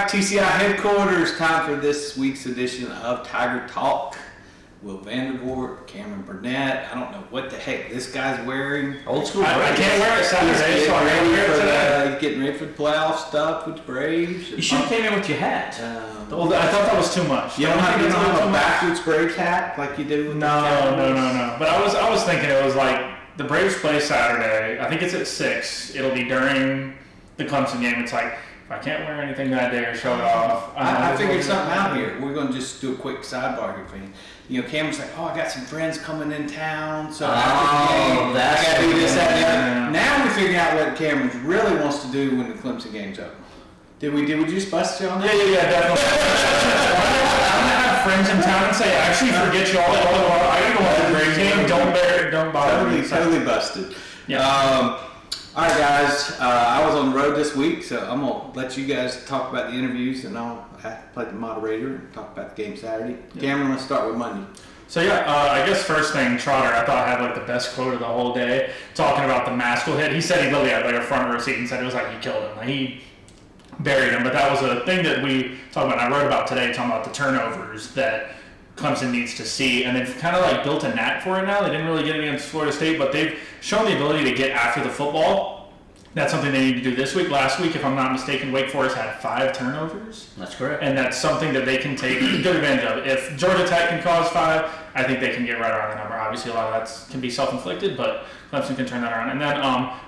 TCI headquarters. Time for this week's edition of Tiger Talk. Will Vandervoort, Cameron Burnett. I don't know what the heck this guy's wearing. Old school. I can't wear it Saturday, so He's getting ready for the playoff stuff with the Braves. You should have came in with your hat. Well, I thought that was too much. You don't have a backwards Braves hat like you do with No. But I was thinking it was like the Braves play Saturday. I think it's at 6. It'll be during the Clemson game. It's like, if I can't wear anything that day or show it off. I figured something out here. We're going to just do a quick sidebar here for you. You know, Cameron's like, I got some friends coming in town, so I got to do this, that, and the other. Now we're figuring out what Cameron really wants to do when the Clemson game's over. Did we just bust you on that? Yeah, definitely. I'm going to have friends in town and say, actually, forget you all. I got to go watch the Braves game. Don't bother me. Totally busted. Yeah. All right, guys. I was on the road this week, so I'm going to let you guys talk about the interviews, and I'll play the moderator and talk about the game Saturday. Yeah. Cameron, let's start with Monday. So, I guess first thing, Trotter, I thought had like the best quote of the whole day, talking about the Maskell hit. He said he literally had like a front row seat and said it was like he killed him. Like he buried him. But that was a thing that we talked about, and I wrote about today, talking about the turnovers that Clemson needs to see, and they've kind of like built a knack for it now. They didn't really get it against Florida State, but they've shown the ability to get after the football. That's something they need to do this week. Last week, if I'm not mistaken, Wake Forest had 5 turnovers. That's correct. And that's something that they can take good advantage of. If Georgia Tech can cause 5, I think they can get right around the number. Obviously, a lot of that can be self-inflicted, but Clemson can turn that around. And then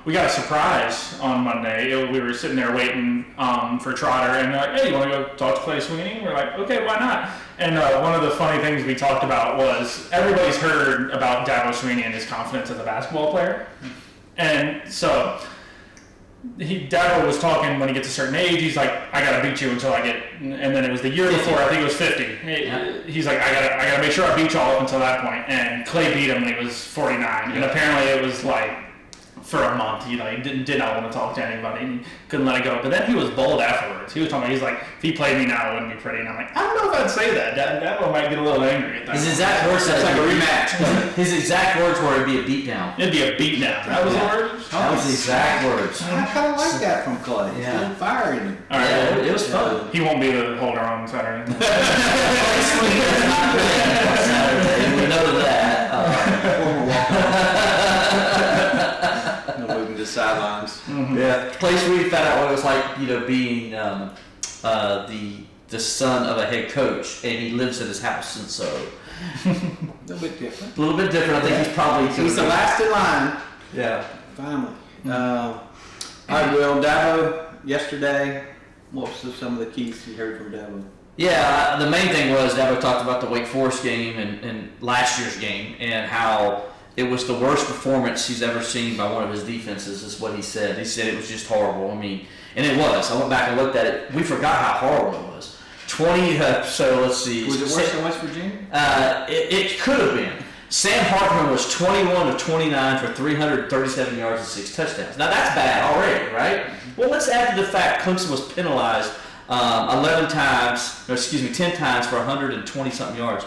we got a surprise on Monday. We were sitting there waiting for Trotter, and they're like, hey, you want to go talk to Clay Sweeney? We're like, okay, why not? And one of the funny things we talked about was everybody's heard about Dabo Sweeney and his confidence as a basketball player. And so Dabo was talking when he gets a certain age, he's like, I got to beat you until I get, and then it was the year before, I think it was 50. He's like, I got to make sure I beat y'all up until that point. And Clay beat him when he was 49. Yeah. And apparently it was like, for a month, he did not want to talk to anybody and couldn't let it go. But then he was bold afterwards. He was talking about, he's like, if he played me now, it wouldn't be pretty. And I'm like, I don't know if I'd say that. Dabo might get a little angry at that. His exact words said, like a rematch. His exact words were, it'd be a beatdown. It'd be a beatdown. That was the words? That was the exact words. I kind of like that from Clay. He's a little fire in him. All right, yeah, it was fun. He won't be the holder on Saturday. Saturday. We know that. Former walk-on. The sidelines. Mm-hmm. Yeah. Place where we found out what it was like, being the son of a head coach, and he lives at his house, and so a little bit different. A little bit different. I think he's probably he's the last in line. Yeah. Finally. All right, Will. Dabo yesterday. What was some of the keys you heard from Dabo? Yeah, the main thing was Dabo talked about the Wake Forest game and last year's game and how it was the worst performance he's ever seen by one of his defenses, is what he said. He said it was just horrible. I mean, and it was. I went back and looked at it. We forgot how horrible it was. 20, so let's see. Was it worse than West Virginia? It could have been. Sam Hartman was 21 of 29 for 337 yards and 6 touchdowns. Now, that's bad already, right? Well, let's add to the fact Clemson was penalized 10 times for 120-something yards.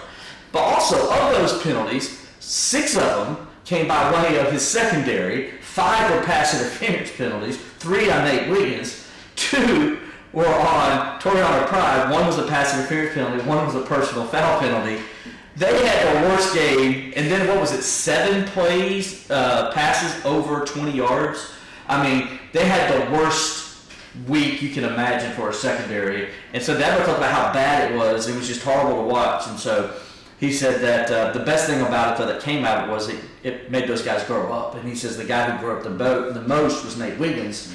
But also, of those penalties, 6 of them came by way of his secondary. 5 were pass interference penalties. 3 on Nate Wiggins. 2 were on Toriano Pride. 1 was a pass interference penalty. 1 was a personal foul penalty. They had the worst game. And then, 7 plays, passes over 20 yards. I mean, they had the worst week you can imagine for a secondary. And so that talked about how bad it was. It was just horrible to watch. And so he said that the best thing about it, though, that came out of it was it made those guys grow up. And he says the guy who grew up the most was Nate Wiggins.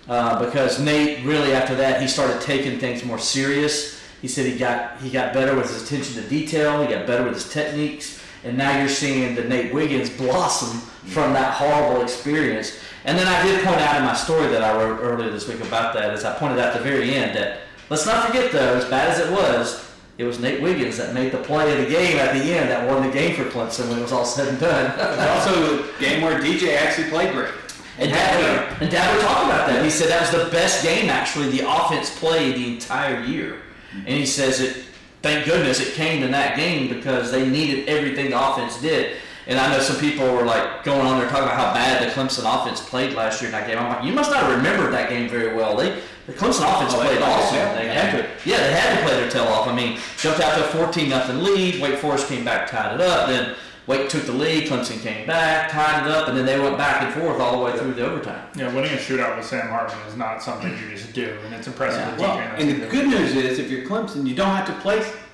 Because Nate, really, after that, he started taking things more serious. He said he got better with his attention to detail. He got better with his techniques. And now you're seeing the Nate Wiggins blossom from that horrible experience. And then I did point out in my story that I wrote earlier this week about that, as I pointed out at the very end, that let's not forget, though, as bad as it was Nate Wiggins that made the play of the game at the end that won the game for Clemson when it was all said and done. It was also a game where DJ actually played great. And Dabo talked about that. He said that was the best game, actually, the offense played the entire year. And he says thank goodness it came in that game because they needed everything the offense did. And I know some people were like going on there talking about how bad the Clemson offense played last year in that game. I'm like, you must not have remembered that game very well. The Clemson offense played awesome in that game. tail off. I mean, jumped out to a 14-0 lead. Wake Forest came back, tied it up. Then Wake took the lead. Clemson came back, tied it up, and then they went back and forth all the way through the overtime. Yeah, winning a shootout with Sam Hartman is not something you just do, and it's impressive. Yeah. that Well, DJ and the good news is, if you're Clemson, you don't have to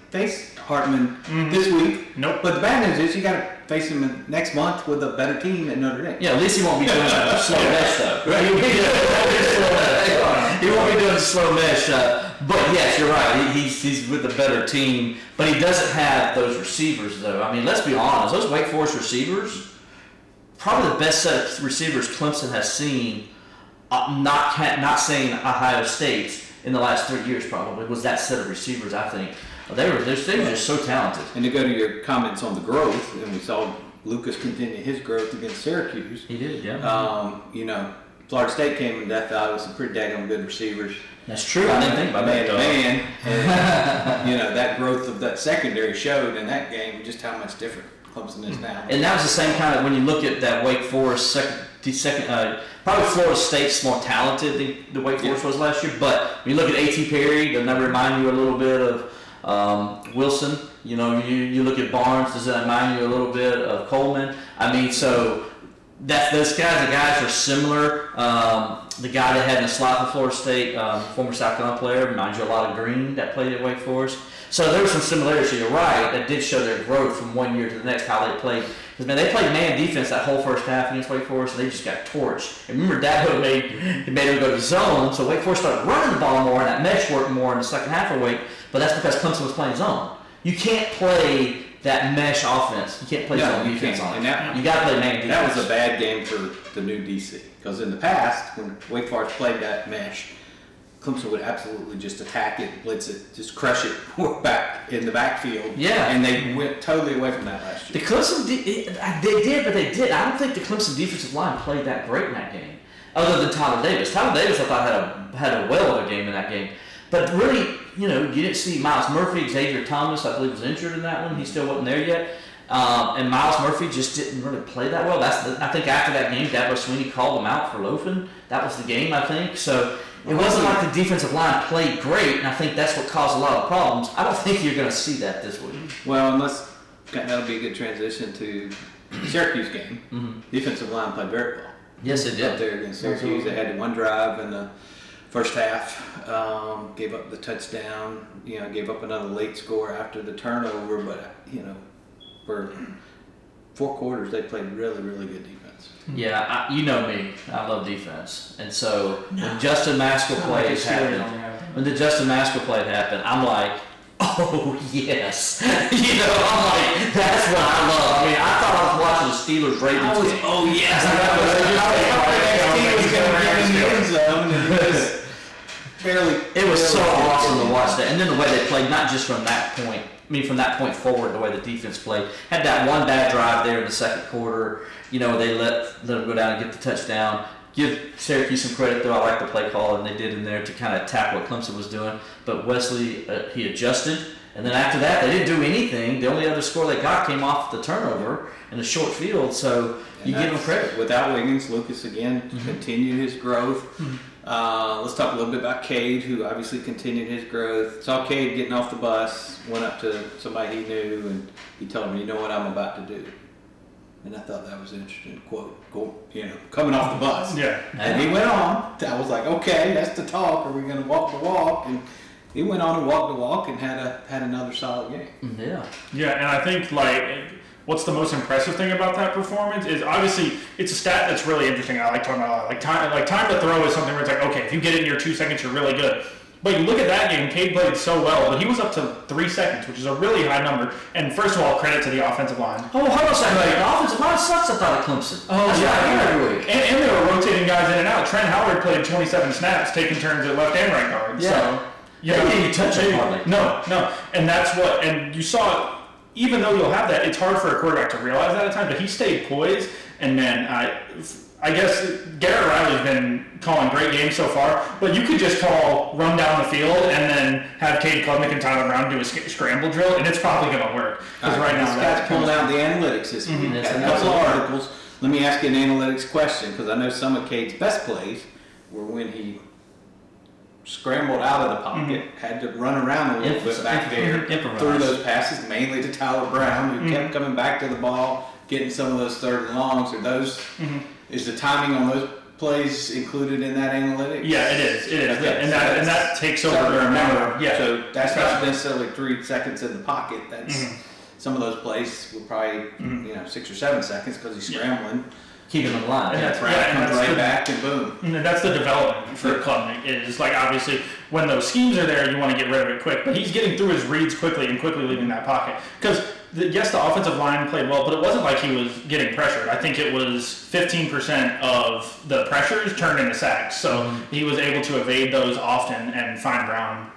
face Hartman this week. Nope. But the bad news is, you got to face him next month with a better team at Notre Dame. Yeah, at least he won't be doing slow mesh though. Right? He won't be doing slow mesh. But yes, you're right. He's with a better team, but he doesn't have those receivers though. I mean, let's be honest. Those Wake Forest receivers, probably the best set of receivers Clemson has seen. Not saying Ohio State in the last 3 years probably was that set of receivers. I think they were just so talented. And to go to your comments on the growth, and we saw Lucas continue his growth against Syracuse. He did, yeah. Florida State came in Death Valley with some pretty daggone good receivers. That's true. I didn't think about that. Man, and that growth of that secondary showed in that game just how much different Clemson is now. And that was the same kind of, when you look at that Wake Forest second, probably Florida State's more talented than the Wake Forest was last year. But when you look at A.T. Perry, doesn't that remind you a little bit of Wilson? You you look at Barnes, does that remind you a little bit of Coleman? I mean, so those guys are similar. The guy that had in the slot for Florida State, former South Carolina player, reminds you a lot of Green that played at Wake Forest. So there was some similarities. So you're right, that did show their growth from one year to the next, how they played. Because, man, they played man defense that whole first half against Wake Forest, and they just got torched. And remember, Dabo made them go to zone, so Wake Forest started running the ball more, and that mesh worked more in the second half of Wake, but that's because Clemson was playing zone. You can't play that mesh offense. You can't play zone defense on it. You got to play man defense. That was a bad game for the new DC, because in the past, when Wake Forest played that mesh, Clemson would absolutely just attack it, blitz it, just crush it back in the backfield. Yeah. And they went totally away from that last year. The Clemson, they did, but they did. I don't think the Clemson defensive line played that great in that game, other than Tyler Davis. Tyler Davis, I thought, had a well of a game in that game. But really, you didn't see Miles Murphy. Xavier Thomas, I believe, was injured in that one. He still wasn't there yet. And Miles Murphy just didn't really play that well. I think after that game, Dabo Swinney called him out for loafing. That was the game, I think. So it wasn't like the defensive line played great, and I think that's what caused a lot of problems. I don't think you're going to see that this week. Well, that'll be a good transition to the Syracuse game. Mm-hmm. Defensive line played very well. Yes, it did. Up there against Syracuse, they had one drive in the first half, gave up the touchdown, gave up another late score after the turnover, but, for 4 quarters, they played really, really good defense. Yeah, you know me. I love defense. And so when Justin Maskell plays happened, I'm like, oh, yes. I'm like, that's what I love. I mean, I thought I was watching the Steelers-Ravens game. Oh, yes. It was so awesome to watch that. And then the way they played, not just from that point, from that point forward, the way the defense played. Had that one bad drive there in the second quarter. They let them go down and get the touchdown. Give Syracuse some credit, though. I like the play call, and they did in there to kind of tap what Clemson was doing. But Wesley, he adjusted. And then after that, they didn't do anything. The only other score they got came off the turnover in a short field. So you give them credit. Without Wiggins, Lucas again continued his growth. Let's talk a little bit about Cade, who obviously continued his growth. Saw Cade getting off the bus, went up to somebody he knew, and he told him, "You know what I'm about to do." And I thought that was an interesting quote, coming off the bus. Yeah. And he went on. I was like, okay, that's the talk. Are we going to walk the walk? And he went on and walked the walk and had another solid game. Yeah. Yeah, and I think, what's the most impressive thing about that performance is obviously it's a stat that's really interesting. I like talking about a lot. Time to throw is something where it's like, okay, if you get it in your 2 seconds, you're really good. But you look at that game, Cade played so well, but he was up to 3 seconds, which is a really high number. And first of all, credit to the offensive line. Oh, hold on a second. The offensive line sucks, I thought, at Clemson. Oh, yeah. And they were rotating guys in and out. Trent Howard played 27 snaps, taking turns at left and right guard. Yeah. So, they didn't even touch him hardly. No. And that's what, and you saw, even though you'll have that, it's hard for a quarterback to realize that at times, but he stayed poised. And man, I guess Garrett Riley's been calling great games so far, but you could just run down the field and then have Cade Klubnik and Tyler Brown do a scramble drill, and it's probably going to work. Because right now, this guy's pulling out the analytics this week. Got a couple of articles. Let me ask you an analytics question, because I know some of Cade's best plays were when he scrambled out of the pocket, had to run around a little bit back there, threw those passes mainly to Tyler Brown, who kept coming back to the ball, getting some of those third and longs. Are those is the timing on those plays included in that analytics? Yeah, it is. It is, Okay, and so that takes over something to to remember. Yeah, So that's not necessarily 3 seconds in the pocket. That's some of those plays were probably 6 or 7 seconds because he's scrambling. Keeping them alive. And that's Comes right back and boom. And that's the development for Klubnik. Is like obviously when those schemes are there, you want to get rid of it quick. But he's getting through his reads quickly and quickly leaving that pocket. Because yes, the offensive line played well, but it wasn't like he was getting pressured. I think it was 15% of the pressures turned into sacks. So he was able to evade those often and find Brown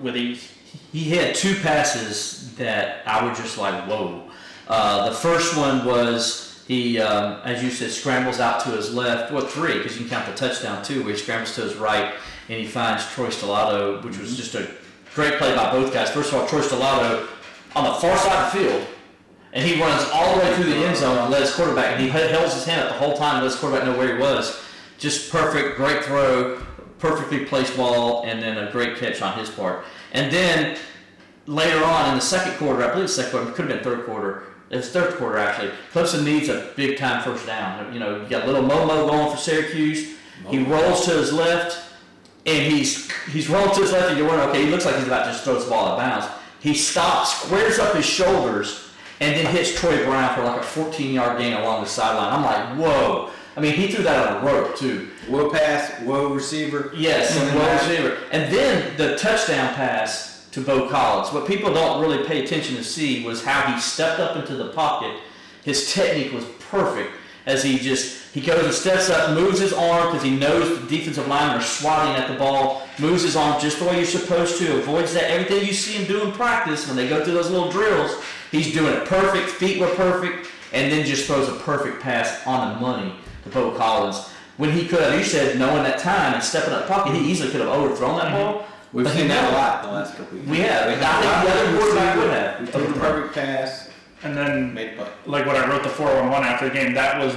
with ease. He had 2 passes that I was just like, whoa. The first one was he, as you said, scrambles out to his left. Well, 3, because you can count the touchdown too, where he scrambles to his right and he finds Troy Stellato, which was just a great play by both guys. First of all, Troy Stellato on the far side of the field, and he runs all the way through the end zone and let his quarterback, and he held his hand up the whole time and let his quarterback know where he was. Just perfect, great throw, perfectly placed ball, and then a great catch on his part. And then later on in the second quarter, I believe the second quarter, it could have been third quarter, it was third quarter actually, Clemson needs a big time first down. You got a little Momo going for Syracuse. He rolls to his left, and he's rolling to his left, and you're wondering, okay, he looks like he's about to just throw the ball out of bounds. He stops, squares up his shoulders, and then hits Troy Brown for like a 14-yard gain along the sideline. I'm like, whoa. I mean, he threw that on a rope, too. Whoa pass, whoa receiver. Yes, whoa receiver. And then the touchdown pass to Bo Collins. What people don't really pay attention to see was how he stepped up into the pocket. His technique was perfect as he goes and steps up, moves his arm because he knows the defensive linemen are swatting at the ball, moves his arm just the way you're supposed to, avoids that. Everything you see him do in practice when they go through those little drills, he's doing it perfect, feet were perfect, and then just throws a perfect pass on the money to Bo Collins. When he could have, you said, knowing that time and stepping up the pocket, he easily could have overthrown that ball. We've seen that a lot in the last couple of years. We have. I think the other quarterback would have. We threw the perfect pass. And then, made a play. Like what I wrote the 4-1-1 after the game, that was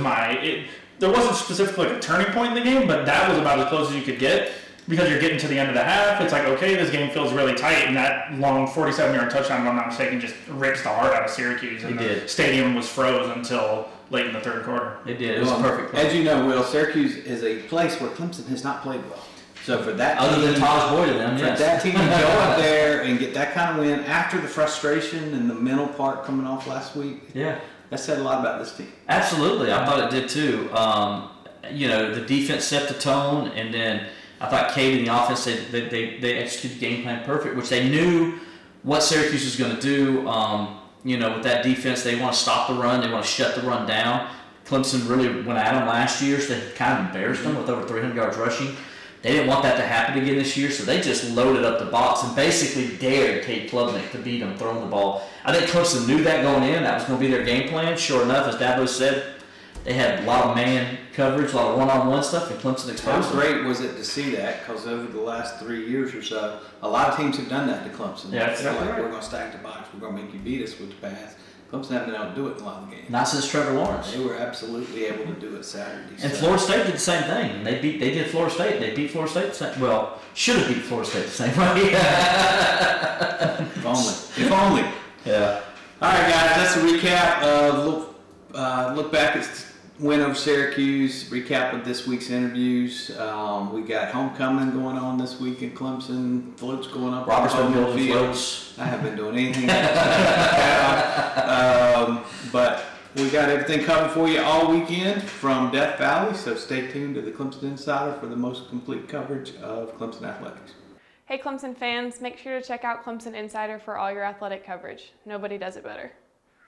there wasn't specifically like a turning point in the game, but that was about as close as you could get because you're getting to the end of the half. It's like, okay, this game feels really tight, and that long 47-yard touchdown, if I'm not mistaken, just rips the heart out of Syracuse. And the stadium was froze until late in the third quarter. It did. It was a perfect play. As you know, Will, Syracuse is a place where Clemson has not played well. So for that other team, than Taj Boyd and them, for that team to go up there and get that kind of win after the frustration and the mental part coming off last week, that said a lot about this team. Absolutely, I thought it did too. The defense set the tone, and then I thought Cade and the offense they executed the game plan perfect, which they knew what Syracuse was going to do. With that defense, they want to stop the run, they want to shut the run down. Clemson really went at them last year, so they kind of embarrassed them with over 300 yards rushing. They didn't want that to happen again this year, so they just loaded up the box and basically dared Cade Klubnik to beat them throwing the ball. I think Clemson knew that going in. That was going to be their game plan. Sure enough, as Dabo said, they had a lot of man coverage, a lot of one-on-one stuff, and Clemson exposed them. How great was it to see that? Because over the last 3 years or so, a lot of teams have done that to Clemson. Yeah, it's like, we're going to stack the box. We're going to make you beat us with the pass. Clemson haven't been able to do it in a lot of the games. Not since Trevor Lawrence. They were absolutely able to do it Saturday. And Florida State did the same thing. They did Florida State. They beat Florida State the same. Well, should have beat Florida State the same way. If only. If only. Yeah. All right, guys. That's a recap. Look back at win over Syracuse. Recap of this week's interviews. We got homecoming going on this week in Clemson. Floats going up. Robert's been building field. floats. I haven't been doing anything. But we got everything covered for you all weekend from Death Valley. So stay tuned to the Clemson Insider for the most complete coverage of Clemson athletics. Hey Clemson fans, make sure to check out Clemson Insider for all your athletic coverage. Nobody does it better.